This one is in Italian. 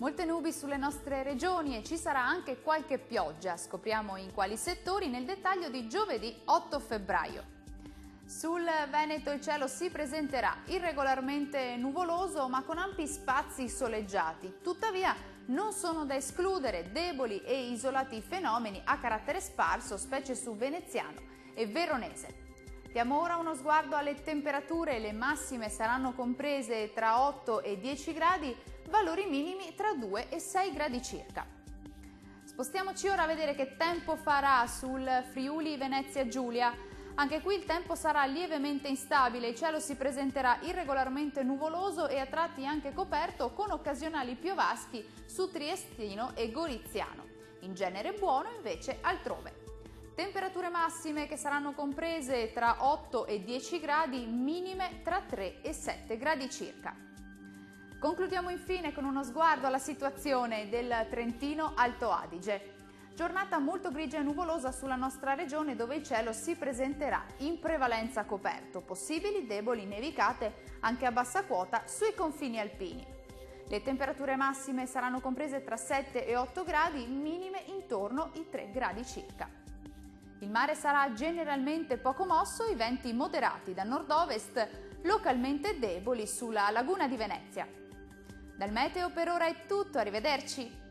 Molte nubi sulle nostre regioni e ci sarà anche qualche pioggia. Scopriamo in quali settori nel dettaglio di giovedì 8 febbraio. Sul Veneto il cielo si presenterà irregolarmente nuvoloso ma con ampi spazi soleggiati. Tuttavia non sono da escludere deboli e isolati fenomeni a carattere sparso, specie su Veneziano e Veronese. Diamo ora uno sguardo alle temperature. Le massime saranno comprese tra 8 e 10 gradi, valori minimi tra 2 e 6 gradi circa. Spostiamoci ora a vedere che tempo farà sul Friuli Venezia Giulia. Anche qui il tempo sarà lievemente instabile, il cielo si presenterà irregolarmente nuvoloso e a tratti anche coperto con occasionali piovaschi su Triestino e Goriziano. In genere buono invece altrove. Temperature massime che saranno comprese tra 8 e 10 gradi, minime tra 3 e 7 gradi circa. Concludiamo infine con uno sguardo alla situazione del Trentino Alto Adige. Giornata molto grigia e nuvolosa sulla nostra regione dove il cielo si presenterà in prevalenza coperto, possibili deboli nevicate anche a bassa quota sui confini alpini. Le temperature massime saranno comprese tra 7 e 8 gradi, minime intorno ai 3 gradi circa. Il mare sarà generalmente poco mosso, i venti moderati da nord-ovest, localmente deboli sulla laguna di Venezia. Dal meteo per ora è tutto, arrivederci!